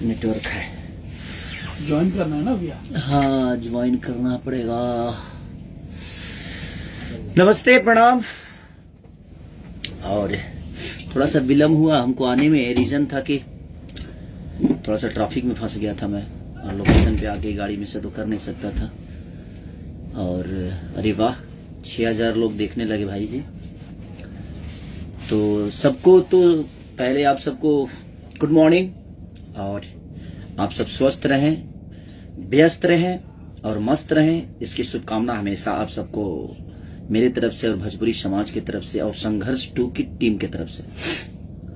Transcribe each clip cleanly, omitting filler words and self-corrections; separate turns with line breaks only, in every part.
Network है।
Join करना है ना भैया?
हाँ, ज्वाइन करना पड़ेगा। नमस्ते, प्रणाम। और थोड़ा सा विलम्ब हुआ हमको आने में। रीजन था कि थोड़ा सा ट्रैफिक में फंस गया था मैं, और लोकेशन पे आके गाड़ी में से तो कर नहीं सकता था। और अरे वाह, 6000 लोग देखने लगे भाई जी। तो सबको, तो पहले आप सबको गुड मॉर्निंग, और आप सब स्वस्थ रहें, व्यस्त रहें और मस्त रहें, इसकी शुभकामना हमेशा आप सबको मेरी तरफ से और भोजपुरी समाज की तरफ से और संघर्ष 2 की टीम की तरफ से।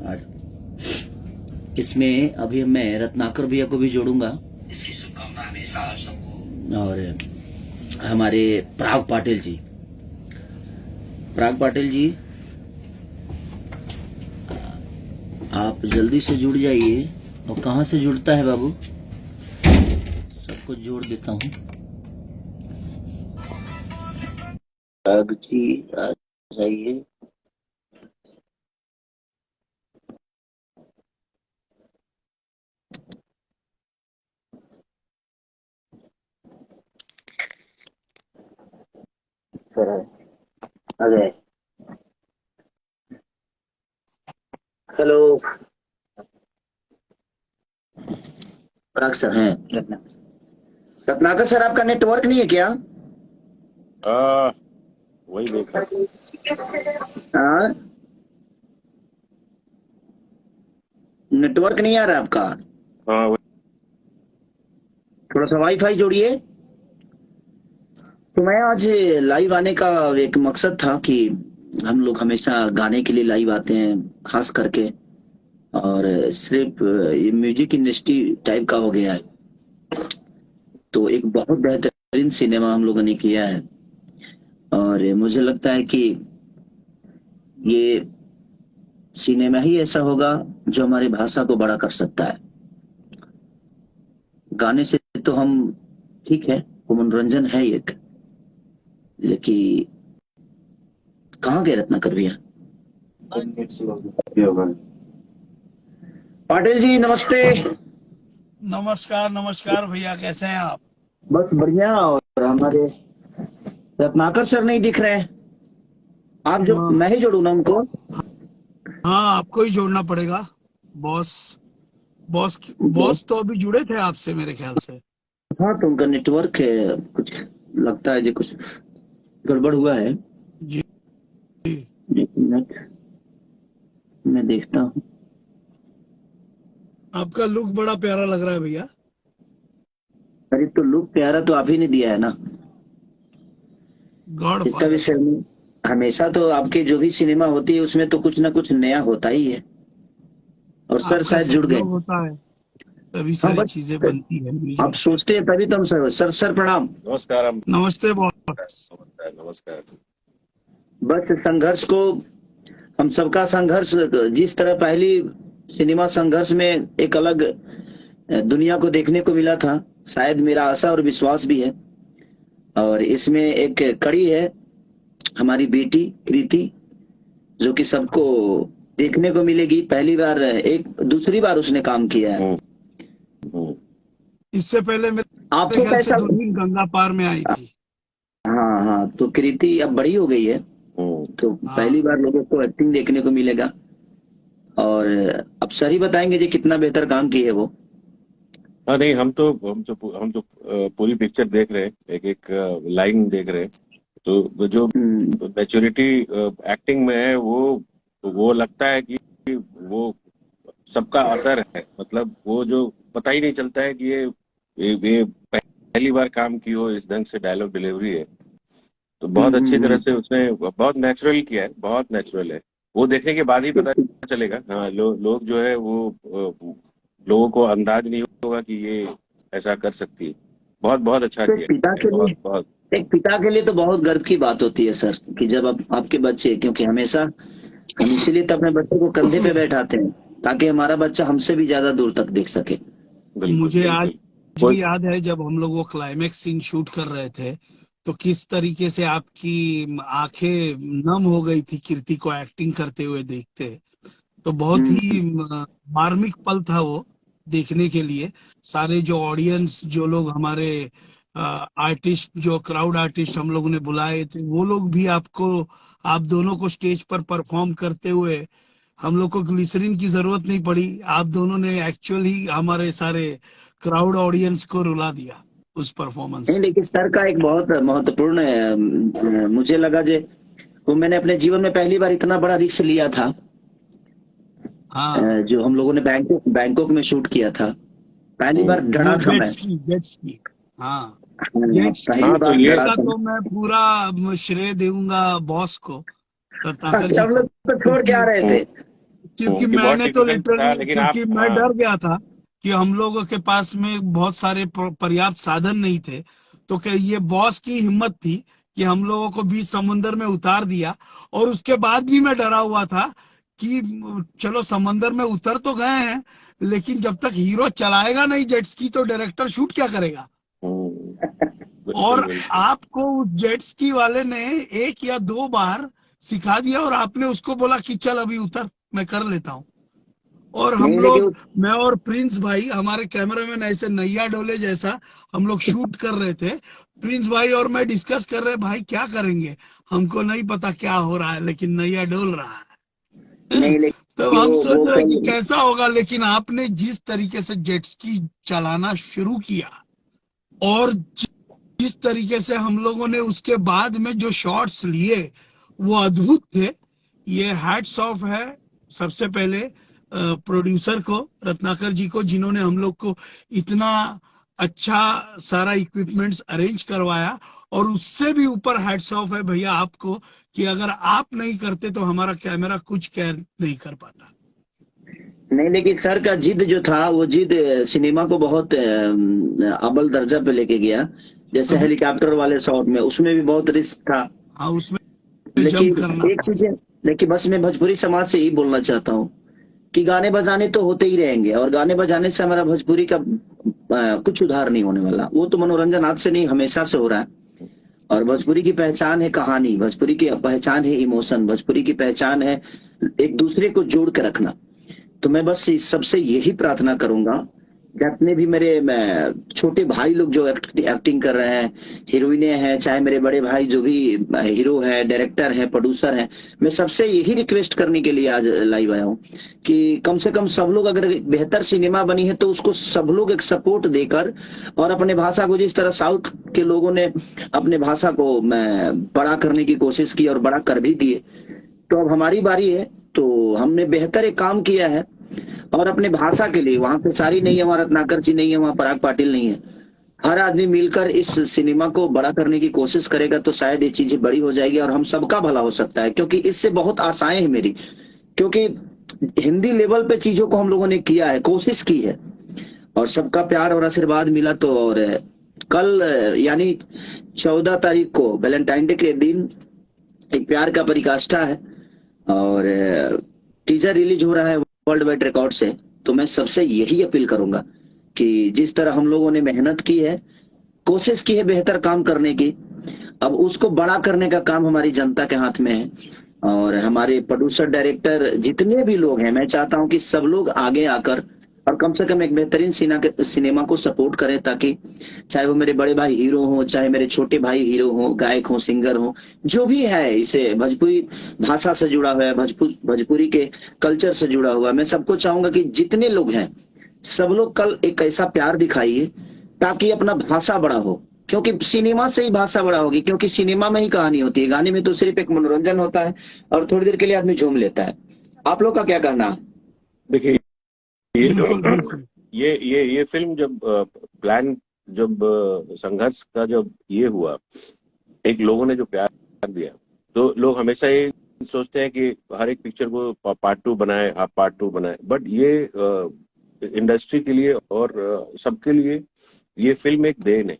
और इसमें अभी मैं रत्नाकर भैया को भी जोड़ूंगा, इसकी शुभकामना हमेशा आप सबको। और हमारे पराग पाटिल जी, आप जल्दी से जुड़ जाइए। और कहाँ से जुड़ता है बाबू? सबको जोड़ देता हूँ। पराग जी आ जाइए। आ गए। हेलो पराग सर हैं? रत्नाकर सर, आपका नेटवर्क नहीं है क्या?
वही देख रहा।
हाँ, नेटवर्क नहीं आ रहा आपका।
हाँ,
थोड़ा सा वाईफाई जोड़िए। तो मैं आज लाइव आने का एक मकसद था कि हम लोग हमेशा गाने के लिए लाइव आते हैं, खास करके। और सिर्फ ये म्यूजिक इंडस्ट्री टाइप का हो गया है। तो एक बहुत बेहतरीन सिनेमा हम लोगों ने किया है, और मुझे लगता है कि ये सिनेमा ही ऐसा होगा जो हमारी भाषा को बड़ा कर सकता है। गाने से तो हम, ठीक है, वो मनोरंजन है एक, लेकिन कहाँ गए रत्नाकर भैया? पाटिल जी नमस्ते।
नमस्कार भैया, कैसे हैं आप?
बस बढ़िया। और हमारे रत्नाकर सर नहीं दिख रहे हैं। आप जो,
हाँ,
मैं ही जोड़ू ना उनको?
हाँ, आपको ही जोड़ना पड़ेगा। बॉस बॉस तो अभी जुड़े थे आपसे मेरे ख्याल से।
हाँ, तो उनका नेटवर्क है, कुछ लगता है जी, कुछ गड़बड़ हुआ है।
जी।
एक मिनट, मैं देखता हूँ।
आपका लुक बड़ा प्यारा लग रहा है भैया।
अरे तो लुक प्यारा तो आप ही ने दिया है ना।
गॉड
इसका भी
फादर।
सर, हमेशा तो आपके जो भी सिनेमा होती है उसमें तो कुछ ना कुछ नया होता ही है। और सर
आपका
शायद जुड़ गए।
सहयोग होता है तभी
हाँ
सारी
बस,
चीजें बनती है
आप
मिलजुल के।
सोचते हैं तभी तो हम सर। सर प्रणाम।
नमस्कार।
नमस्ते बॉस।
नमस्कार।
बस संघर्ष को, हम सबका संघर्ष, जिस तरह पहली सिनेमा संघर्ष में एक अलग दुनिया को देखने को मिला था, शायद मेरा आशा और विश्वास भी है। और इसमें एक कड़ी है, हमारी बेटी कृति, जो कि सबको देखने को मिलेगी। पहली बार, एक दूसरी बार उसने काम किया है।
हम्म।
इससे पहले मेरे
आपको
ख्याल से
कैसा?
दुल्हन गंगा पार में आई थी।
हाँ हाँ, तो कृति अब बड़ी हो गई है, तो
हाँ,
पहली बार लोगों को एक्टिंग देखने को मिलेगा। और अब सर ही बताएंगे जी कितना बेहतर काम की है वो।
हाँ, नहीं, हम तो पूरी पिक्चर देख रहे हैं, एक एक लाइन देख रहे हैं। तो वो जो
हम्म,
मैच्योरिटी एक्टिंग में है, वो लगता है कि वो सबका असर है। मतलब वो जो पता ही नहीं चलता है कि ये पहली बार काम की हो, इस ढंग से डायलॉग डिलीवरी है। तो बहुत अच्छी तरह
हम्म।
से उसने बहुत नेचुरल किया है, बहुत नेचुरल है। वो देखने के बाद ही पता चलेगा। हाँ, लोग जो है वो लोगों को अंदाज नहीं होगा कि ये ऐसा कर सकती है। बहुत बहुत अच्छा
तो
किया
पिता
है,
के
बहुत
लिए,
बहुत।
एक पिता के लिए तो बहुत गर्व की बात होती है सर, कि जब आपके बच्चे, क्योंकि हमेशा हम इसीलिए तो अपने बच्चे को कंधे पे बैठाते हैं, ताकि हमारा बच्चा हमसे भी ज्यादा दूर तक देख सके।
बिल्कुल
मुझे आज
बिल्कुल।
भी
कोई
याद है जब हम लोग वो क्लाइमेक्स सीन शूट कर रहे थे, तो किस तरीके से आपकी आंखें नम हो गई थी कीर्ति को एक्टिंग करते हुए देखते। तो बहुत
हम्म,
ही मार्मिक पल था वो। देखने के लिए। सारे जो ऑडियंस, जो लोग हमारे आर्टिस्ट, जो क्राउड आर्टिस्ट हम लोगों ने बुलाए थे, वो लोग भी आपको, आप दोनों को स्टेज पर परफॉर्म करते हुए, हम लोग को ग्लिसरीन की जरूरत नहीं पड़ी। आप दोनों ने एक्चुअली हमारे सारे क्राउड ऑडियंस को रुला दिया उस परफॉर्मेंस
नहीं,
से।
लेकिन सर का एक बहुत महत्वपूर्ण मुझे लगा जे वो मैंने अपने जीवन में पहली बार इतना बड़ा रिस्क लिया था।
हाँ,
जो हम लोगों ने बैंकॉक में शूट किया था, पहली बार डरा
वो
था मैं।
जेट्स की। हाँ, जेट्स की
पहली
हाँ तो
बार
ये
डरा
का
था।
तो मैं पूरा श्रेय दूंगा बॉस को, रत्नाकर जी
हम
को,
लोग तो छोड़ के
क्योंकि
आ रहे थे।
ये बहुत
मैंने तो
डिफिकल्ट था,
लिटरली,
लेकिन आप
क्योंकि मैं
हाँ
डर गया था कि हम लोगों के पास में बहुत सारे पर्याप्त साधन नहीं थे। तो क्या ये बॉस की हिम्मत थी कि हम लोगों को बीच समुद्र में उतार दिया। और उसके बाद भी मैं डरा हुआ था कि चलो समंदर में उतर तो गए हैं, लेकिन जब तक हीरो चलाएगा नहीं जेट्स की तो डायरेक्टर शूट क्या करेगा।
बिल्कुल
और
बिल्कुल।
आपको उस जेट्स की वाले ने 1 या 2 बार सिखा दिया और आपने उसको बोला कि चल अभी उतर, मैं कर लेता हूँ। और हम
नहीं,
लोग,
लेकिन
मैं और प्रिंस भाई, हमारे कैमरामैन ऐसे नैया डोले जैसा हम लोग शूट कर रहे थे। प्रिंस भाई और मैं डिस्कस कर रहे, भाई क्या करेंगे, हमको नहीं पता क्या हो रहा है, लेकिन नैया डोल रहा है।
नहीं,
तो
लेकिन
हम
वो
सोच रहे कि
कल
कैसा होगा, लेकिन आपने जिस तरीके से जेट स्की चलाना शुरू किया और जिस तरीके से हम लोगों ने उसके बाद में जो शॉट्स लिए वो अद्भुत थे। ये हैट्स ऑफ है सबसे पहले प्रोड्यूसर को, रत्नाकर जी को, जिन्होंने हम लोग को इतना अच्छा सारा इक्विपमेंट्स अरेंज करवाया। और उससे भी ऊपर हैट्स ऑफ है भैया आपको कि अगर आप नहीं करते तो हमारा कैमरा कुछ कैर नहीं कर पाता।
नहीं, लेकिन सर का जिद जो था, वो जिद सिनेमा को बहुत अव्वल दर्जा पे लेके गया। जैसे
अब
हेलीकॉप्टर वाले शॉट में, उसमें भी बहुत रिस्क था।
हाँ, उसमें जंप
लेकिन
करना
एक
था।
चीज है, लेकिन बस मैं भोजपुरी समाज से ही बोलना चाहता हूँ कि गाने बजाने तो होते ही रहेंगे, और गाने बजाने से हमारा भोजपुरी का कुछ उधार नहीं होने वाला। वो तो मनोरंजन आज से नहीं, हमेशा से हो रहा है। और भोजपुरी की पहचान है कहानी, भोजपुरी की पहचान है इमोशन, भोजपुरी की पहचान है एक दूसरे को जोड़ के रखना। तो मैं बस सबसे यही प्रार्थना करूंगा, जितने भी मेरे छोटे भाई लोग जो एक्टिंग कर रहे हैं, हीरोइनें हैं, चाहे मेरे बड़े भाई जो भी हीरो है, डायरेक्टर है, प्रोड्यूसर है, मैं सबसे यही रिक्वेस्ट करने के लिए आज लाइव आया हूँ कि कम से कम सब लोग, अगर बेहतर सिनेमा बनी है तो उसको सब लोग एक सपोर्ट देकर, और अपने भाषा को, जिस तरह साउथ के लोगों ने अपने भाषा को बड़ा करने की कोशिश की और बड़ा कर भी दिए, तो अब हमारी बारी है। तो हमने बेहतर एक काम किया है, और अपने भाषा के लिए, वहां पे सारी नहीं है, वहां रत्नाकर जी नहीं है, वहां पराग पाटिल नहीं है, हर आदमी मिलकर इस सिनेमा को बड़ा करने की कोशिश करेगा तो शायद ये चीजें बड़ी हो जाएगी और हम सबका भला हो सकता है। क्योंकि इससे बहुत आशाएं हैं मेरी, क्योंकि हिंदी लेवल पे चीजों को हम लोगों ने किया है, कोशिश की है, और सबका प्यार और आशीर्वाद मिला। तो और कल यानी 14 तारीख को वैलेंटाइन डे के दिन एक प्यार का परिकाष्ठा है, और टीजर रिलीज हो रहा है वर्ल्ड वाइड रिकॉर्ड से। तो मैं सबसे यही अपील करूंगा कि जिस तरह हम लोगों ने मेहनत की है, कोशिश की है बेहतर काम करने की, अब उसको बड़ा करने का काम हमारी जनता के हाथ में है। और हमारे प्रोड्यूसर, डायरेक्टर, जितने भी लोग हैं, मैं चाहता हूं कि सब लोग आगे आकर और कम से कम एक बेहतरीन सिनेमा को सपोर्ट करें, ताकि चाहे वो मेरे बड़े भाई हीरो हो, चाहे मेरे छोटे भाई हीरो हो, गायक हो, सिंगर हो, जो भी है, इसे भोजपुरी भाषा से जुड़ा हुआ है, भोजपुरी के कल्चर से जुड़ा हुआ है, मैं सबको चाहूंगा कि जितने लोग हैं सब लोग कल एक ऐसा प्यार दिखाइए ताकि अपना भाषा बड़ा हो। क्योंकि सिनेमा से ही भाषा बड़ा होगी, क्योंकि सिनेमा में ही कहानी होती है, गाने में तो सिर्फ एक मनोरंजन होता है और थोड़ी देर के लिए आदमी झूम लेता है। आप लोग का क्या कहना है?
देखिए, ये
बिल्कुल बिल्कुल।
ये फिल्म जब प्लान, जब संघर्ष का जब ये हुआ, एक लोगों ने जो प्यार दिया, तो लोग हमेशा ये सोचते हैं कि हर एक पिक्चर को पार्ट 2 बनाए, आप पार्ट 2 बनाए, बट ये इंडस्ट्री के लिए और सबके लिए ये फिल्म एक देन है।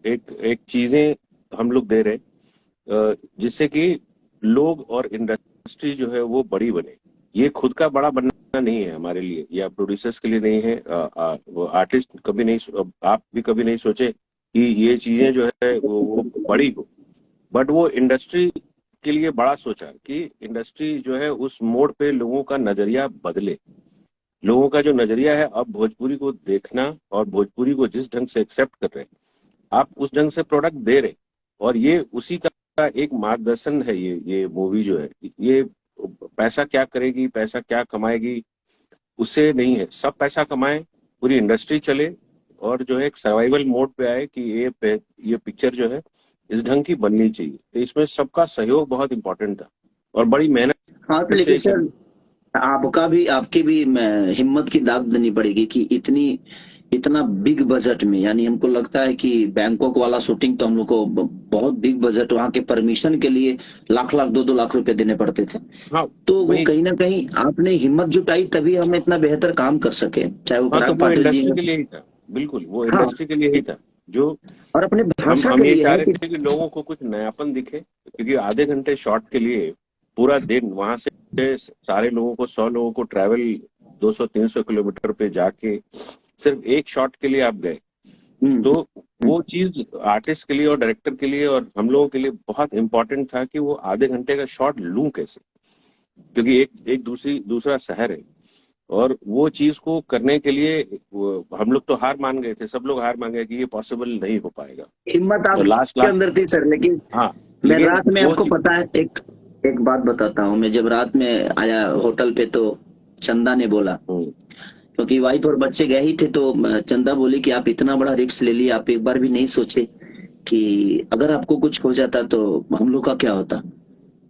एक एक चीजें हम लोग दे रहे हैं, जिससे कि लोग और इंडस्ट्री जो है वो बड़ी बने। ये खुद का बड़ा बनना नहीं है हमारे लिए, या प्रोड्यूसर्स के लिए नहीं है, आर्टिस्ट कभी नहीं, आप भी कभी नहीं सोचे कि ये चीजें जो है वो बड़ी हो, बट वो इंडस्ट्री के लिए बड़ा सोचा कि इंडस्ट्री जो है उस मोड़ पे लोगों का नजरिया बदले। लोगों का जो नजरिया है अब भोजपुरी को देखना और भोजपुरी को जिस ढंग से एक्सेप्ट कर रहे हैं, आप उस ढंग से प्रोडक्ट दे रहे, और ये उसी का एक मार्गदर्शन है। ये मूवी जो है, ये पैसा क्या करेगी, पैसा क्या कमाएगी, उससे नहीं है। सब पैसा कमाए, पूरी इंडस्ट्री चले, और जो है एक सर्वाइवल मोड पे आए कि ये पिक्चर जो है इस ढंग की बननी चाहिए। तो इसमें सबका सहयोग बहुत इंपॉर्टेंट था और बड़ी मेहनत
हाँ तो लेकिन
से।
सर आपकी भी हिम्मत की दाद देनी पड़ेगी कि इतना बिग बजट में, यानी हमको लगता है कि बैंकॉक वाला शूटिंग तो हम लोग को बहुत बिग बजट, वहां के परमिशन के लिए लाख लाख 2-2 लाख रुपए देने पड़ते थे।
हाँ,
तो वो
वही।
कहीं ना कहीं आपने हिम्मत जुटाई तभी हम इतना बेहतर काम कर सके, चाहे वो
हाँ, तो
पराग
वो
पाटिल जी
इंडस्ट्री
हो।
के लिए ही था, बिल्कुल वो
हाँ,
इंडस्ट्री के लिए ही था। जो
और अपने भाषा
हम
के
ये
लिए
चाह
है
रहे
कि
थे कि लोगों को कुछ नयापन दिखे, क्योंकि आधे घंटे शॉट के लिए पूरा दिन वहां से सारे लोगों को 100 लोगों को ट्रैवल 200-300 किलोमीटर पे जाके सिर्फ एक शॉट के लिए आप गए। तो वो चीज आर्टिस्ट के लिए और डायरेक्टर के लिए और हम लोगों के लिए बहुत इंपॉर्टेंट था कि वो आधे घंटे का शॉट लूं कैसे, क्योंकि एक दूसरा शहर है। और वो चीज को करने के लिए हम लोग तो हार मान गए थे, सब लोग हार मान गए कि ये पॉसिबल नहीं हो पाएगा।
हिम्मत
तो लास्ट
आपके अंदर थी सर। लेकिन
हाँ,
मैं
लेकिन
रात में,
वो
आपको पता है, एक बात बताता हूँ। मैं जब रात में आया होटल पे तो चंदा ने बोला, क्योंकि वाइफ और बच्चे गए ही थे, तो चंदा बोली कि आप इतना बड़ा रिस्क ले लिया, आप एक बार भी नहीं सोचे कि अगर आपको कुछ हो जाता तो हम लोग का क्या होता।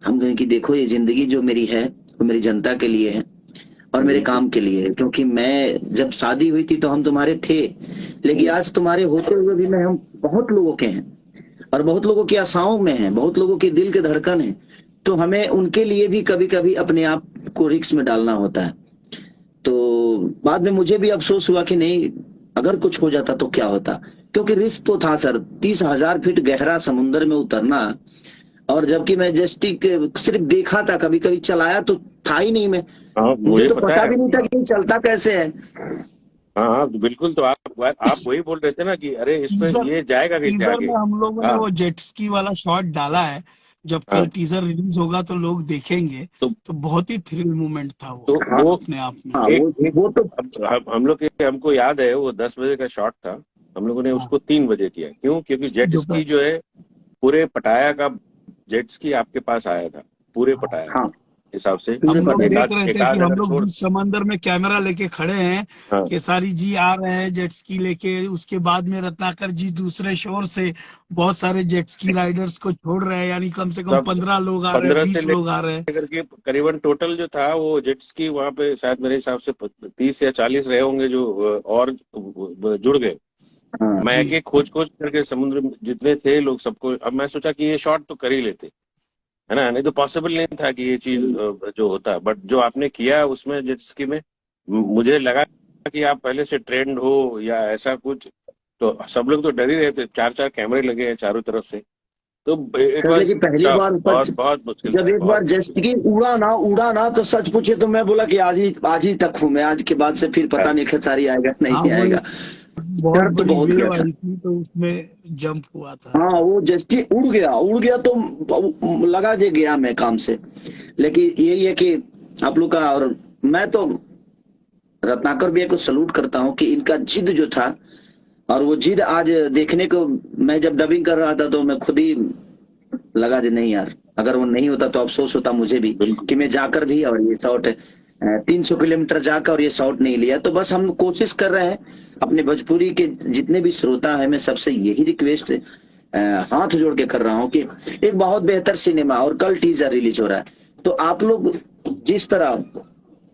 हम कहें कि देखो ये जिंदगी जो मेरी है वो मेरी जनता के लिए है और मेरे
बिल्कुल।
काम के लिए है। क्योंकि मैं जब शादी हुई थी तो हम तुम्हारे थे, लेकिन आज तुम्हारे होते हुए भी मैं, हम बहुत लोगों के हैं और बहुत लोगों की आशाओं में हैं, बहुत लोगों के दिल के धड़कन है। तो हमें उनके लिए भी कभी कभी अपने आप को रिस्क में डालना होता है। तो बाद में मुझे भी अफसोस हुआ कि नहीं, अगर कुछ हो जाता तो क्या होता। क्योंकि रिस्क तो था सर, 30,000 फीट गहरा समुन्द्र में उतरना। और जबकि मैं जस्टिक सिर्फ देखा था, कभी कभी चलाया तो था ही नहीं मैं,
हाँ,
मुझे
मुझे
तो
पता
पता
है।
भी नहीं था कि ये चलता कैसे है।
हाँ हाँ, बिल्कुल। तो आप वही बोल रहे थे ना कि अरे इसमें
टीजर
ये जाएगा कैसे
टीजर
आगे।
में हम लोगों ने
हाँ
वो जेट स्की वाला शॉट डाला है। जब कल
हाँ।
टीजर रिलीज होगा तो लोग देखेंगे।
तो
तो बहुत ही थ्रिल मोमेंट था वो
तो
हाँ
वो
अपने आप में।
हाँ,
एक
वो तो
हम लोग के, हमको याद है वो 10 बजे का शॉट था। हम लोगों ने
हाँ,
उसको 3 बजे किया। क्यों? क्योंकि जेट स्की
दोपहर।
जो है पूरे पटाया का जेट स्की आपके पास आया था, पूरे
हाँ,
पटाया
हाँ,
के हिसाब से।
पूरे
हम लोग
पता
देख
एकाध
रहे थे कि
एकाध
हम
अगर
लोग
छोड़।
बीच समंदर में कैमरा लेके खड़े हैं।
हाँ,
केसारी जी आ रहे हैं जेट स्की लेके, उसके बाद में रत्नाकर जी दूसरे शोर से बहुत सारे जेट स्की राइडर्स को छोड़ रहे हैं, यानी कम से कम
सब
15 लोग आ रहे हैं,
15 से
20 लोग आ रहे हैं।
लेकर के करीबन टोटल जो था वो जेट स्की वहां पे शायद मेरे हिसाब से 30 या 40 रहे होंगे जो और जुड़ गए।
हाँ।
मैं एक
जी,
एक खोज खोज करके समुद्र में जितने थे लोग सबको, अब मैं सोचा कि ये शॉट तो कर ही लेते, है ना, नहीं तो पॉसिबल नहीं था कि ये चीज जो होता। बट जो आपने किया उसमें जेट स्की में, मुझे लगा कि आप पहले से ट्रेंड हो या ऐसा कुछ। तो सब लोग तो डर ही रहे थे, 4-4 कैमरे लगे हैं चारों तरफ से। तो इट
सर
वाज
लेकिन पहली
टफ,
बार
बहुत
सच,
बहुत मुश्किल
जब
था,
एक बार
बहुत मुश्किल
जस्ट की उड़ा ना तो सच पूछे तो मैं बोला कि आज ही तक हूँ मैं, आज के बाद से फिर
था।
पता नहीं खेसारी आएगा
हाँ,
नहीं
वो
आएगा।
एक बहुत
डर तो
बड़ी
बहुत गया
वेव
था।
आई थी तो उसमें जंप हुआ था।
हाँ, वो जस्टी उड़ गया तो लगा जे गया मैं काम से। लेकिन यही है कि आप लोग का, और मैं तो रत्नाकर भैया को सलूट करता हूँ कि इनका जिद जो था, और वो जिद आज देखने को, मैं जब डबिंग कर रहा था तो मैं खुद ही लगा जे नहीं यार, अगर वो नहीं होता तो अफसोस होता मुझे भी
बिल्कुल।
कि मैं जाकर भी और ये शॉट 300 किलोमीटर जाकर और ये शॉट नहीं लिया। तो बस हम कोशिश कर रहे हैं, अपने भोजपुरी के जितने भी श्रोता है मैं सबसे यही रिक्वेस्ट हाथ जोड़ के कर रहा हूँ कि एक बहुत बेहतर सिनेमा, और कल टीजर रिलीज हो रहा है, तो आप लोग जिस तरह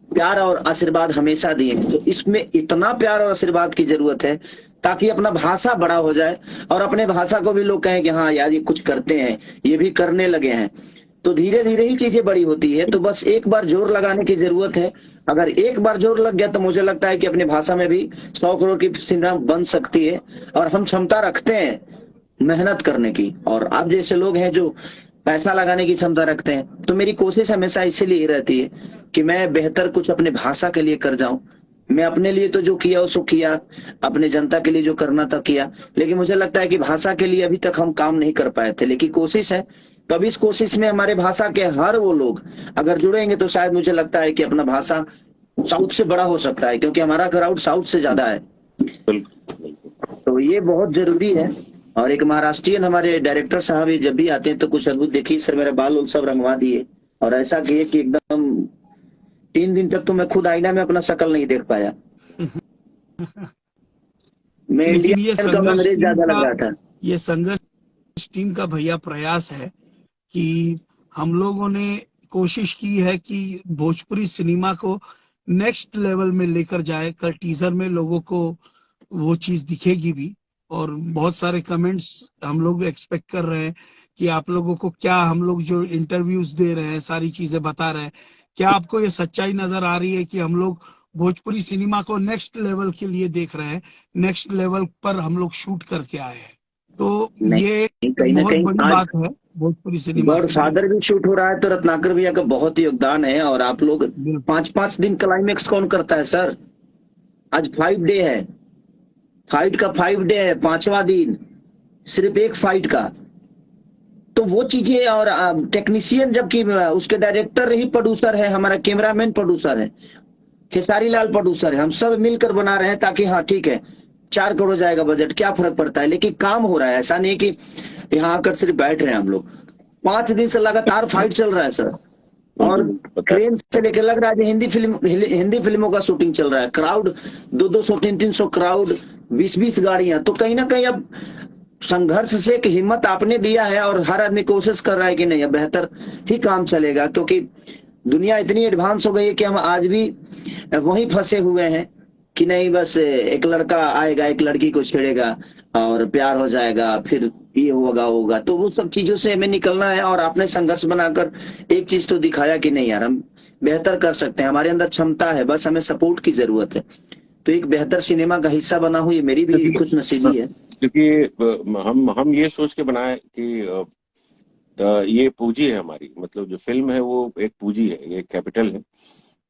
प्यार और आशीर्वाद हमेशा दिए, तो इसमें इतना प्यार और आशीर्वाद की जरूरत है ताकि अपना भाषा बड़ा हो जाए और अपने भाषा को भी लोग कहें कि हाँ यार ये कुछ करते हैं, ये भी करने लगे हैं। तो धीरे धीरे ही चीजें बड़ी होती है। तो बस एक बार जोर लगाने की जरूरत है। अगर एक बार जोर लग गया तो मुझे लगता है कि अपनी भाषा में भी 100 करोड़ की सिनेमा बन सकती है। और हम क्षमता रखते हैं मेहनत करने की, और आप जैसे लोग हैं जो पैसा लगाने की क्षमता रखते हैं। तो मेरी कोशिश हमेशा इसीलिए रहती है कि मैं बेहतर कुछ अपने भाषा के लिए कर जाऊं। मैं अपने लिए तो जो किया उसको किया, अपने जनता के लिए जो करना था किया, लेकिन मुझे लगता है कि भाषा के लिए अभी तक हम काम नहीं कर पाए थे। लेकिन कोशिश है, तब इस कोशिश में हमारे भाषा के हर वो लोग अगर जुड़ेंगे तो शायद मुझे लगता है कि अपना भाषा साउथ से बड़ा हो सकता है, क्योंकि हमारा क्राउड साउथ से ज्यादा है।
बिल्कुल बिल्कुल।
तो ये बहुत जरूरी है। और एक महाराष्ट्रियन हमारे डायरेक्टर साहब ये जब भी आते हैं तो कुछ अद्भुत, देखिए सर मेरे बाल उल सब रंगवा दिए और ऐसा किए कि एकदम 3 दिन तक तो मैं खुद आईना में अपना शक्ल नहीं देख पाया। मैं
लेकिन
इंडियन कम अंग्रेज ज्यादा लग रहा था।
ये संघर्ष टीम का भैया प्रयास है कि हम लोगों ने कोशिश की है कि भोजपुरी सिनेमा को नेक्स्ट लेवल में लेकर जाए। कल टीजर में लोगों को वो चीज दिखेगी भी, और बहुत सारे कमेंट्स हम लोग एक्सपेक्ट कर रहे हैं कि आप लोगों को क्या, हम लोग जो इंटरव्यूज दे रहे हैं, सारी चीजें बता रहे हैं, क्या आपको ये सच्चाई नजर आ रही है कि हम लोग भोजपुरी सिनेमा को नेक्स्ट लेवल के लिए देख रहे हैं, नेक्स्ट लेवल पर हम लोग शूट करके आए हैं। तो ये
कहीं ना
बहुत
कहीं
बड़ी
आज
बात है भोजपुरी सिनेमा
गॉड फादर भी शूट हो रहा है, तो रत्नाकर भैया का बहुत ही योगदान है। और आप लोग
में।
5-5 दिन क्लाइमेक्स कौन करता है सर? आज 5 डे है, फाइट का 5 डे है, 5वां दिन सिर्फ एक फाइट का। तो वो चीजें, और टेक्नीशियन, जबकि उसके डायरेक्टर ही प्रोड्यूसर है, हमारा कैमरामैन प्रोड्यूसर है, खेसारी लाल प्रोड्यूसर है, हम सब मिलकर बना रहे हैं ताकि हाँ ठीक है 4 करोड़ जाएगा बजट, क्या फर्क पड़ता है, लेकिन काम हो रहा है। ऐसा नहीं कि यहाँ आकर सिर्फ बैठ रहे हैं हम लोग। 5 दिन से लगातार फाइट चल रहा है सर। और क्रेन से लेकर लग रहा है हिंदी फिल्मों का शूटिंग चल रहा है। क्राउड 200-200 300-300 क्राउड, 20-20 गाड़ियां। तो कहीं ना कहीं अब संघर्ष से एक हिम्मत आपने दिया है और हर आदमी कोशिश कर रहा है कि नहीं अब बेहतर ही काम चलेगा, क्योंकि दुनिया इतनी एडवांस हो गई है कि हम आज भी वहीं फंसे हुए हैं कि नहीं बस एक लड़का आएगा एक लड़की को छेड़ेगा और प्यार हो जाएगा, फिर ये होगा। तो वो सब चीजों से हमें निकलना है। और आपने संघर्ष बनाकर एक चीज तो दिखाया कि नहीं यार हम बेहतर कर सकते हैं, हमारे अंदर क्षमता है, बस हमें सपोर्ट की जरूरत है। तो एक बेहतर सिनेमा का हिस्सा बना हूं, ये मेरी भी खुश नसीबी है।
क्योंकि हम ये सोच के बनाए कि ये पूंजी है हमारी, मतलब जो फिल्म है वो एक पूंजी है, ये कैपिटल है।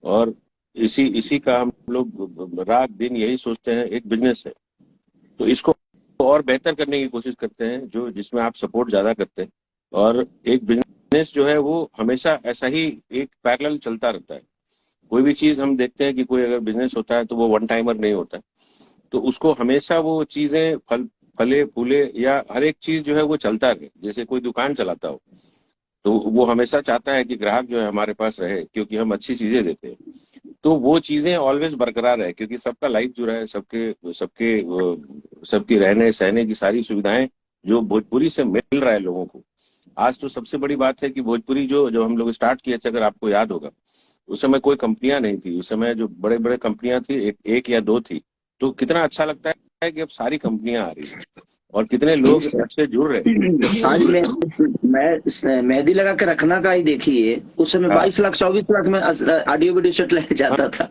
और इसी का हम लोग रात दिन यही सोचते हैं, एक बिजनेस है। तो इसको और बेहतर करने की कोशिश करते हैं, जो जिसमें आप सपोर्ट ज्यादा करते हैं। और एक बिजनेस जो है वो हमेशा ऐसा ही एक पैरेलल चलता रहता है। कोई भी चीज हम देखते हैं कि कोई अगर बिजनेस होता है तो वो वन टाइमर नहीं होता है। तो उसको हमेशा वो चीजें फले फूले या हर एक चीज जो है वो चलता रहे। जैसे कोई दुकान चलाता हो तो वो हमेशा चाहता है कि ग्राहक जो है हमारे पास रहे, क्योंकि हम अच्छी चीजें देते हैं। तो वो चीजें ऑलवेज बरकरार है, क्योंकि सबका लाइफ जुड़ा है, सबकी रहने सहने की सारी सुविधाएं जो भोजपुरी से मिल रहा है लोगों को। आज तो सबसे बड़ी बात है कि भोजपुरी जो हम लोग स्टार्ट किए थे, अगर आपको याद होगा, उस समय कोई कंपनियां नहीं थी। उस समय जो बड़े बड़े कंपनियां थी एक या 2 थी। तो कितना अच्छा लगता है कि अब सारी कंपनियां आ रही है और कितने लोग इससे जुड़ रहे हैं।
आज मैं मेहंदी लगा के रखना का ही देखिए, उस समय 22 लाख 24 लाख में ऑडियो वीडियो सेट ले जाता था।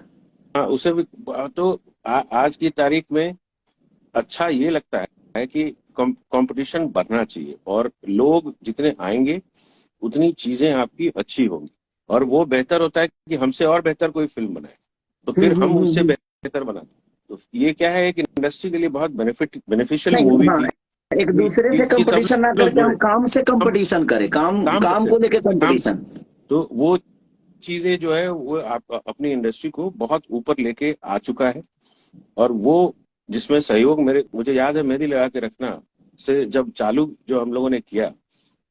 हाँ, उसे भी। तो आज की तारीख में अच्छा ये लगता है कि कंपटीशन बढ़ना चाहिए, और लोग जितने आएंगे उतनी चीजें आपकी अच्छी होंगी। और वो बेहतर होता है कि हमसे और बेहतर कोई फिल्म बनाए, तो फिर हम उससे बेहतर बनाते। तो ये क्या है, एक इंडस्ट्री के लिए बहुत बेनिफिशियल मूवी थी।
एक दूसरे से कंपटीशन ना करके हम काम से कंपटीशन करें, काम को लेकर कंपटीशन।
तो वो चीजें जो है वो अपनी इंडस्ट्री को बहुत ऊपर लेके आ चुका है। और वो जिसमें सहयोग मुझे याद है, मेहंदी लगा के रखना से जब चालू जो हम लोगों ने किया,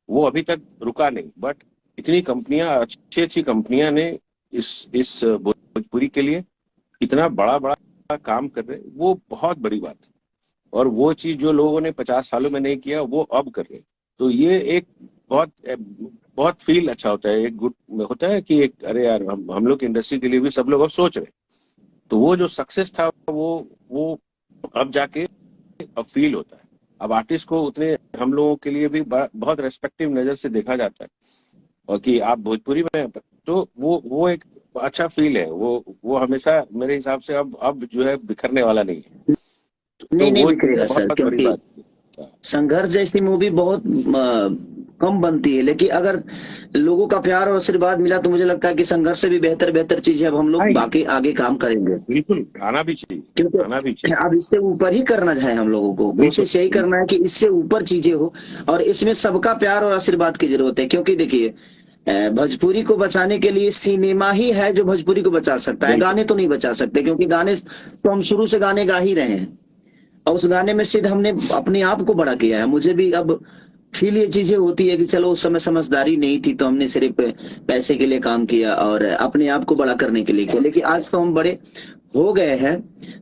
वो अभी तक रुका नहीं। बट इतनी कंपनियां, अच्छी कंपनियां ने इस भोजपुरी के लिए इतना बड़ा काम कर रहे, वो बहुत बड़ी बात है। और वो चीज जो लोगों ने 50 सालों में नहीं किया, वो अब कर रहे। तो ये एक बहुत फील अच्छा होता है, एक गुड होता है कि एक अरे यार हम लोग की इंडस्ट्री के लिए भी सब लोग अब सोच रहे। तो वो जो सक्सेस था वो अब जाके अब फील होता है। अब आर्टिस्ट को उतने हम लोगों के लिए भी बहुत रेस्पेक्टिव नजर से देखा जाता है, और कि आप भोजपुरी में, तो वो एक अच्छा फील है। वो हमेशा मेरे हिसाब से अब जो है बिखरने वाला नहीं है।
नहीं बिखरेगा सर, क्योंकि संघर्ष जैसी मूवी बहुत कम बनती है, लेकिन अगर लोगों का प्यार और आशीर्वाद मिला तो मुझे लगता है कि संघर्ष से भी बेहतर चीजें अब हम लोग बाकी आगे काम करेंगे।
बिल्कुल, आना भी चाहिए, क्योंकि
अब इससे ऊपर ही करना है हम लोगों को। कोशिश यही करना है कि इससे ऊपर चीजें हो, और इसमें सबका प्यार और आशीर्वाद की जरूरत है। क्योंकि देखिए भोजपुरी को बचाने के लिए सिनेमा ही है जो भोजपुरी को बचा सकता है,
बिल्कुल
गाने तो नहीं बचा सकते, क्योंकि गाने तो हम शुरू से गाने गा ही रहे हैं और उस गाने में सिर्फ हमने अपने आप को बड़ा किया है। मुझे भी अब फील ये चीजें होती है कि चलो उस समय समझदारी नहीं थी तो हमने सिर्फ पैसे के लिए काम किया और अपने आप को बड़ा करने के लिए किया, लेकिन आज तो हम बड़े हो गए हैं,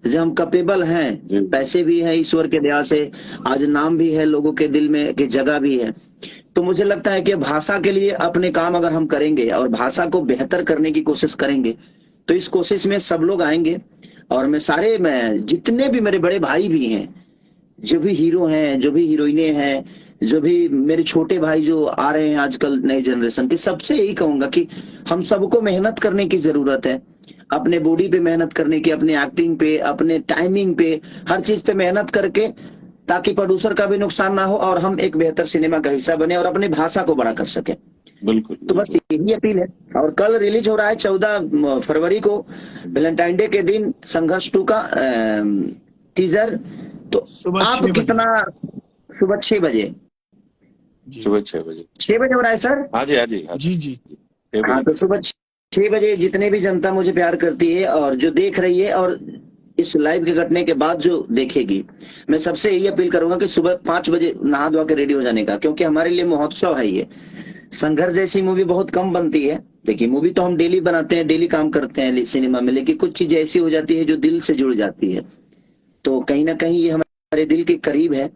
जब हम कैपेबल हैं,
जी
पैसे भी है ईश्वर के दया से, आज नाम भी है, लोगों के दिल में की जगह भी है। तो मुझे लगता है कि भाषा के लिए अपने काम अगर हम करेंगे और भाषा को बेहतर करने की कोशिश करेंगे तो इस कोशिश में सब लोग आएंगे। और मैं जितने भी मेरे बड़े भाई भी हैं, जो भी हीरो हैं, जो भी हीरोइनें हैं, जो भी मेरे छोटे भाई जो आ रहे हैं आजकल नई जनरेशन के, सबसे यही कहूंगा कि हम सबको मेहनत करने की जरूरत है। अपने बॉडी पे मेहनत करने की, अपने एक्टिंग पे, अपने टाइमिंग पे, हर चीज पे मेहनत करके, ताकि प्रोड्यूसर का भी नुकसान ना हो और हम एक बेहतर सिनेमा का हिस्सा बने और अपनी भाषा को बड़ा कर सके।
बिल्कुल
तो बस
बिल्कुल
यही अपील है। और कल रिलीज हो रहा है 14 फरवरी को, वैलेंटाइन डे के दिन, संघर्ष 2 का टीजर। तो
सुबह
आप
6 बजे।
कितना, सुबह 6 बजे,
जी
सुबह 6 बजे।
6 बजे हो रहा है सर?
हाँ जी हाँ जी हाँ
जी
जी
जी।
6
हाँ,
बजे।
तो सुबह 6 बजे जितने भी जनता मुझे प्यार करती है और जो देख रही है और इस लाइव के घटने के बाद जो देखेगी, मैं सबसे यही अपील करूंगा कि सुबह 5 बजे नहा धोआ के रेडी हो जाने का, क्योंकि हमारे लिए महोत्सव है ये। संघर्ष जैसी मूवी बहुत कम बनती है। देखिए, मूवी तो हम डेली बनाते हैं, डेली काम करते हैं सिनेमा में, लेकिन कुछ चीजें ऐसी हो जाती है जो दिल से जुड़ जाती है। तो कहीं ना कहीं ये हमारे दिल के करीब है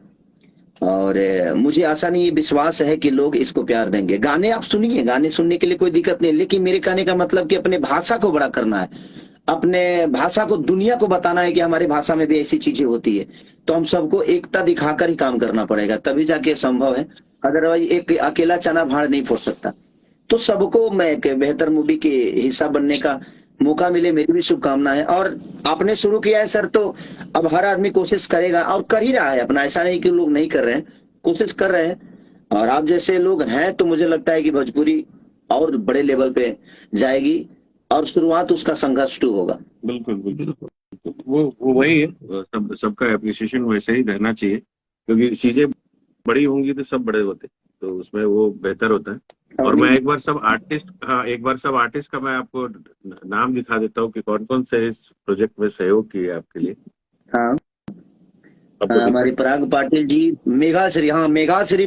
और मुझे आशा नहीं, ये विश्वास है कि लोग इसको प्यार देंगे। गाने आप सुनिए, गाने सुनने के लिए कोई दिक्कत नहीं, लेकिन मेरे कहने का मतलब कि अपने भाषा को बड़ा करना है, अपने भाषा को दुनिया को बताना है कि हमारी भाषा में भी ऐसी चीजें होती है। तो हम सबको एकता दिखाकर ही काम करना पड़ेगा, तभी जाके संभव है। अदरवाइज एक अकेला चना भाड़ नहीं फोड़ सकता। तो सबको मैं एक बेहतर मूवी के हिस्सा बनने का मौका मिले, मेरी भी शुभकामना है। और आपने शुरू किया है सर, तो अब हर आदमी कोशिश करेगा और कर ही रहा है अपना, ऐसा नहीं कि लोग नहीं कर रहे हैं, कोशिश कर रहे हैं। और आप जैसे लोग हैं तो मुझे लगता है कि भोजपुरी और बड़े लेवल पे जाएगी और शुरुआत उसका संघर्ष 2 होगा।
बिल्कुल बिल्कुल।
बिल्कुल।
वो वही है, सबका एप्रिसिएशन वैसे ही रहना चाहिए, क्योंकि चीजें बड़ी होंगी तो सब बड़े होते हैं, तो उसमें वो बेहतर होता है। और मैं एक बार सब आर्टिस्ट, हाँ एक बार सब आर्टिस्ट का मैं आपको नाम दिखा देता हूँ कि कौन कौन से इस प्रोजेक्ट में सहयोग किए आपके लिए।
हाँ,
आपको
हमारे
दिखा।
पराग पाटिल जी, मेघाश्री, हाँ मेघाश्री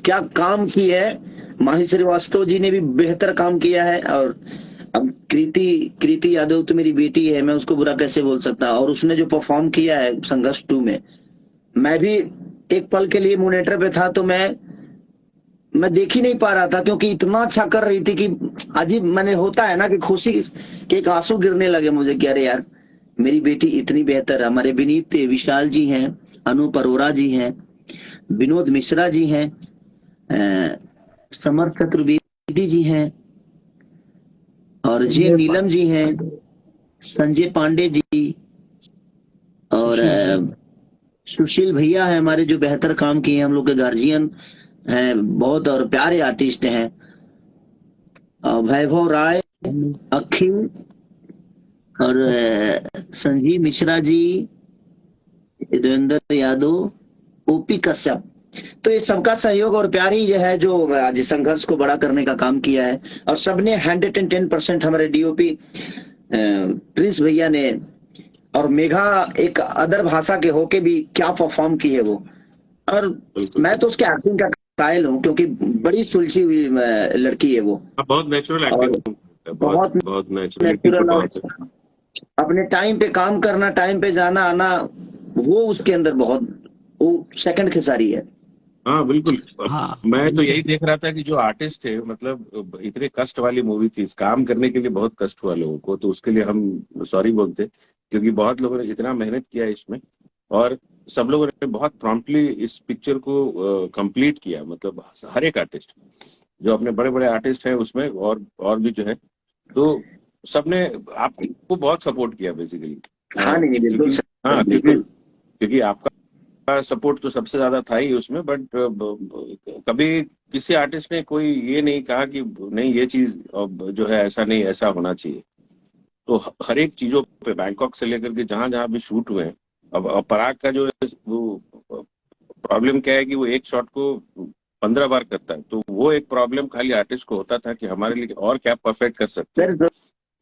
क्या काम की है। माही श्रीवास्तव जी ने भी बेहतर काम किया है। और अब कृति यादव तो मेरी बेटी है, मैं उसको बुरा कैसे बोल सकता। और उसने जो परफॉर्म किया है संघर्ष 2 में, मैं भी एक पल के लिए मोनिटर पे था तो मैं देख ही नहीं पा रहा था, क्योंकि इतना अच्छा कर रही थी कि अजीब, मैंने होता है ना कि खुशी के एक आंसू गिरने लगे मुझे कि अरे यार मेरी बेटी इतनी बेहतर है। हमारे विनीत विशाल जी हैं, अनूप अरोड़ा जी हैं, विनोद मिश्रा जी हैं, समर चतुर्वेदी जी हैं, और जे
संजय
नीलम जी हैं, संजय पांडे जी, और
सुशील जी।
सुशील भैया है हमारे, जो बेहतर काम किए हैं, हम लोग के गार्जियन हैं बहुत और प्यारे आर्टिस्ट हैं। वैभव राय, अखिल, और संजीव मिश्रा जी, देवेंद्र यादव, ओपी कश्यप। तो ये सबका सहयोग और प्यार ही है जो आज संघर्ष को बड़ा करने का काम किया है। और सबने 110% हमारे डीओपी प्रिंस भैया ने, और मेघा एक अदर भाषा के होके भी क्या परफॉर्म की है वो। और
बिल्कुल
मैं तो उसके एक्टिंग का कायल हूँ, क्योंकि बड़ी सुलझी हुई लड़की है वो,
बहुत नेचुरल
और
एक्टिंग, बहुत
बहुत
बहुत नेचुरलिटी तो
नेचुरल, और
बहुत है।
अपने टाइम पे काम करना, टाइम पे जाना आना, वो उसके अंदर बहुत, वो सेकंड खेसारी है।
हाँ बिल्कुल। अब
हाँ
मैं तो यही देख रहा था कि जो आर्टिस्ट थे, मतलब इतने कष्ट वाली मूवी थी, इस काम करने के लिए बहुत कष्ट हुआ लोगों को, तो उसके लिए हम सॉरी बोलते, क्योंकि बहुत लोगों ने इतना मेहनत किया इसमें, और सब लोगों ने बहुत प्रॉम्प्टली इस पिक्चर को कंप्लीट किया। मतलब हर एक आर्टिस्ट, जो अपने बड़े बड़े आर्टिस्ट हैं उसमें, और भी जो है, तो सबने आपको बहुत सपोर्ट किया बेसिकली।
हाँ, नहीं नहीं, बिल्कुल
क्योंकि हाँ,
सही,
क्योंकि
बिल्कुल।
क्योंकि आपका का सपोर्ट तो सबसे ज्यादा था ही उसमें, बट कभी किसी आर्टिस्ट ने कोई ये नहीं कहा कि नहीं ये चीज जो है ऐसा नहीं, ऐसा होना चाहिए। तो हर एक चीजों पे, बैंकॉक से लेकर के जहां जहां भी शूट हुए हैं, अब पराग का जो वो प्रॉब्लम क्या है कि वो एक शॉट को 15 बार करता है। तो वो एक प्रॉब्लम खाली आर्टिस्ट को होता था कि हमारे लिए और क्या परफेक्ट कर सकते हैं।
सर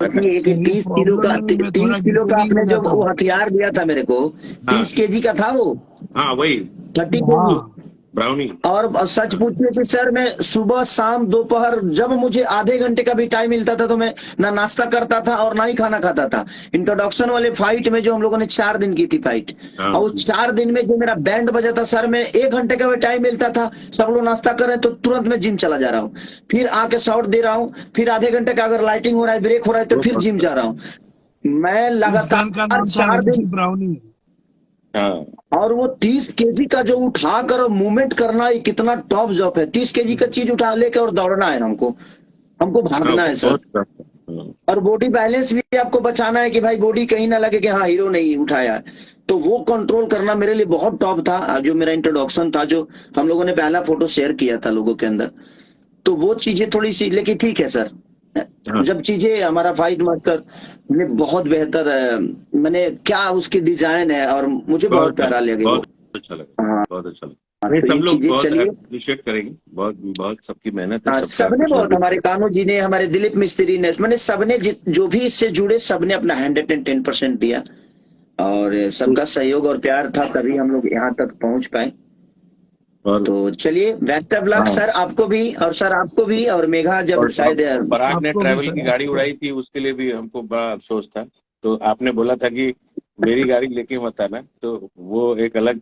सोचिए कि
नहीं,
30 किलो का
प्रॉब्लम नहीं, मैं थोड़ा
30 किलो का
डिसएग्री
आपने
हो
जो
जाता
वो
हूँ।
हथियार दिया था मेरे को,
हाँ
30 केजी का था वो,
हाँ वही
30 केजी।
हाँ,
ब्राउनी।
और सच पूछिए कि सर मैं सुबह शाम दोपहर जब मुझे आधे घंटे का भी टाइम मिलता था तो मैं ना नाश्ता करता था और ना ही खाना खाता था। इंट्रोडक्शन वाले फाइट में जो हम लोगों ने 4 दिन की थी फाइट,
हाँ
और उस 4 दिन में जो मेरा बैंड बजा था सर, मैं 1 घंटे का भी टाइम मिलता था, सब लोग नाश्ता कर रहे हैं तो तुरंत मैं जिम चला जा रहा हूँ, फिर आके शॉट दे रहा हूँ, फिर आधे घंटे का अगर लाइटिंग हो रहा है, ब्रेक हो रहा है तो
वो
फिर जिम जा रहा हूँ। मैं
उस गन का
लगातार
नाम था
4
लेगेसी
दिन,
ब्राउनी।
हाँ
और वो 30 केजी का जो उठाकर और मूवमेंट करना, ये कितना टॉप जॉब है। 30 केजी का चीज उठा लेकर और दौड़ना है हमको, हमको
हाँ
भागना है सर।
बहुत tough है। हाँ,
और बॉडी बैलेंस भी आपको बचाना है कि भाई बॉडी कहीं ना लगे कि हाँ हीरो नहीं उठाया है। तो वो कंट्रोल करना मेरे लिए बहुत टॉप था। जो मेरा इंट्रोडक्शन था, जो हम लोगों ने पहला फोटो शेयर किया था लोगों के अंदर, तो वो चीजें थोड़ी सी, लेकिन ठीक है सर।
हाँ,
जब चीजें हमारा फाइट मास्टर ने बहुत बेहतर मैंने क्या उसकी डिजाइन है, और मुझे
बहुत
बहुत प्यारा लगे वो।
बहुत अच्छा लगा,
हाँ,
बहुत अच्छा लगा। नहीं
तो ये
सब लोग
चीजें
बहुत
चलिए।
अप्रिशिएट करेंगे, बहुत बहुत सबकी मेहनत है,
हाँ,
सबका
सबने
कुछ ना
बहुत,
कुछ।
हमारे कान्हू जी ने, हमारे दिलीप मिस्त्री ने, मैंने सबने जो भी इससे जुड़े सबने अपना 110% दिया, और सबका सहयोग और प्यार था, तभी हम लोग यहाँ तक पहुंच पाए।
और
तो चलिए, बेस्ट ऑफ लक
हाँ
सर आपको भी, और सर आपको भी, और मेघा जब
और
शायद
पराग ने
आपको भी
ट्रैवल
सर,
की गाड़ी
आपको
उड़ाई थी, उसके लिए भी हमको बड़ा अफसोस था। तो आपने बोला था कि मेरी गाड़ी लेके मत आना, तो वो एक अलग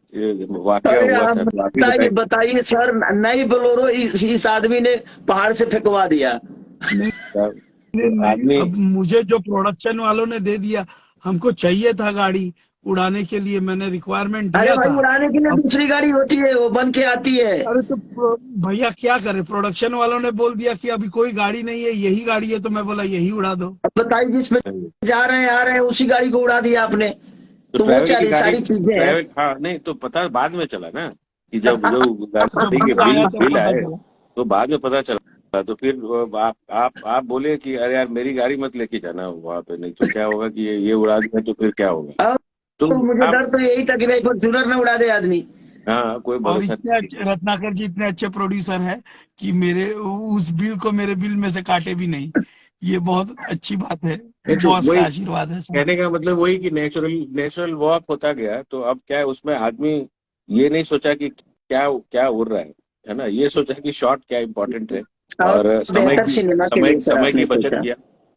वाकया
अरे
हुआ
आप
था, तो आप ही
बताइए
बताएं।
बताइए सर, नई बोलेरो इस आदमी ने पहाड़ से फेंकवा दिया।
नहीं, नहीं,
तो
नहीं,
आदमी
अब मुझे जो प्रोडक्शन वालों ने दे दिया, हमको चाहिए था गाड़ी उड़ाने के लिए, मैंने रिक्वायरमेंट
अरे
दिया
भाई,
था।
उड़ाने के लिए
अब
दूसरी गाड़ी होती है, वो बन के आती है।
अरे तो भैया क्या करे, प्रोडक्शन वालों ने बोल दिया कि अभी कोई गाड़ी नहीं है, यही गाड़ी है, तो मैं बोला यही उड़ा दो।
अब बताइए, जिसमें जा रहे हैं आ रहे हैं उसी गाड़ी को उड़ा दिया आपने।
तो
तो वो
ट्रैवल की गाड़ी,
सारी चीजें हैं।
ट्रैवल, हाँ नहीं तो पता बाद में चला ना कि जब जो
जब
गाड़ी के
बिल आया तब
बिल
पता
आए,
चला।
तो बाद में पता चला। तो फिर आप बोले कि अरे यार मेरी गाड़ी मत लेके जाना वहां पे, नहीं तो क्या होगा कि ये उड़ा दिया तो फिर क्या होगा।
अब
तो
तो मुझे
आप,
डर तो यही था कि भाई फॉर्च्यूनर न उड़ा दे आदमी।
हाँ कोई
और
भरोसा
इतने
नहीं।
अच्छे रत्नाकर जी, इतने अच्छे प्रोड्यूसर हैं कि मेरे उस बिल को मेरे बिल में से काटे भी नहीं। ये बहुत अच्छी बात है,
नहीं तो
बॉस का
वही
आशीर्वाद है सर।
कहने का मतलब वही कि नेचुरल नेचुरल वॉक होता गया। तो अब क्या है, उसमें आदमी ये नहीं सोचा कि क्या क्या उड़ रहा है ना, ये सोचा कि शॉट क्या इम्पोर्टेंट है।
और
और
बेहतर सिनेमा के लिए सर
समय
आपने
की बचत
सोचा,
किया।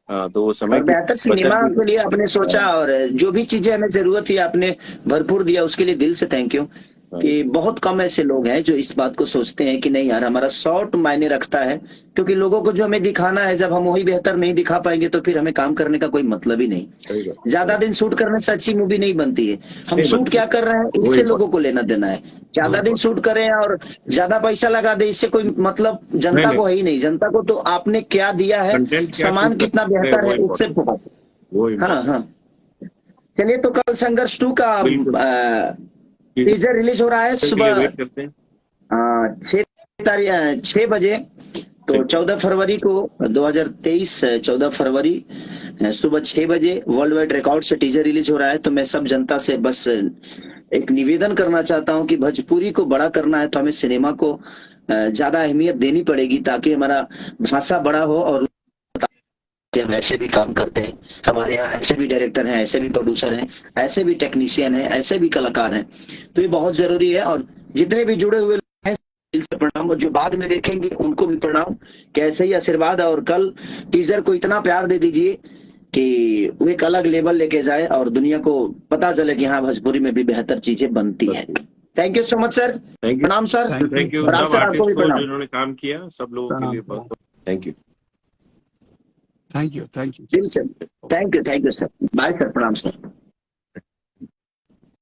हाँ तो वो समय
और
की
बेहतर सिनेमा
बचत भी।
के लिए आपने सोचा,
हाँ,
और जो भी चीजें हमें जरूरत थी आपने भरपूर दिया, उसके लिए दिल से थैंक यू।
हाँ,
कि बहुत कम ऐसे लोग हैं जो इस बात को सोचते हैं कि नहीं यार, हमारा शॉर्ट मायने रखता है। क्योंकि लोगों को जो हमें दिखाना है, जब हम वही बेहतर नहीं दिखा पाएंगे तो फिर हमें काम करने का कोई मतलब ही नहीं।
सही बात,
ज्यादा
सही।
दिन शूट करने से अच्छी मूवी नहीं बनती है। हम
नहीं
शूट
बनती,
क्या कर रहे हैं,
वो
इससे लोगों
इम्पोर्टेंट,
को लेना देना है।
वो
ज्यादा दिन
इम्पोर्टेंट।
शूट करें और ज्यादा पैसा लगा दे, इससे कोई मतलब
नहीं
जनता
नहीं,
को है ही नहीं। जनता को तो आपने क्या दिया है,
कंटेंट क्या शूट
सामान कितना
करते हैं
बेहतर
वो
है, उससे
इम्पोर्टेंट,
फोकस।
वो
हाँ
इम्पोर्टेंट।
हाँ, चलिए, तो कल संघर्ष 2 का
बिल्कुल,
टीजर रिलीज हो रहा है
के लिए
सुबह
वेट करते हैं।
6 बजे। तो 14 फरवरी को 2023, 14 फरवरी सुबह 6 बजे वर्ल्ड वाइड रिकॉर्ड से टीजर रिलीज हो रहा है। तो मैं सब जनता से बस एक निवेदन करना चाहता हूं कि भोजपुरी को बड़ा करना है तो हमें सिनेमा को ज्यादा अहमियत देनी पड़ेगी, ताकि हमारा भाषा बड़ा हो। और हम ऐसे भी काम करते हैं, हमारे यहाँ ऐसे भी डायरेक्टर हैं, ऐसे भी प्रोड्यूसर हैं, ऐसे भी टेक्नीशियन हैं, ऐसे भी कलाकार हैं। तो ये बहुत जरूरी है। और जितने भी जुड़े हुए लोग हैं, दिल से प्रणाम, और जो बाद में देखेंगे उनको भी प्रणाम, कि ऐसे ही आशीर्वाद। और कल टीजर को इतना प्यार दे दीजिए कि वो एक अलग लेवल लेके जाए और दुनिया को पता चले कि हाँ, भोजपुरी में भी बेहतर चीजें बनती हैं। Thank you so much sir,
thank you,
प्रणाम सर।
थैंक यू
और आप
सब
सर, आपको भी
आर्टिस्ट को
प्रणाम।
जिन्होंने काम किया, सब लोगों के
प्रणाम,
लिए बहुत बहुत thank you.
Thank you, thank you.
दिल से thank you sir. Bye sir, प्रणाम सर।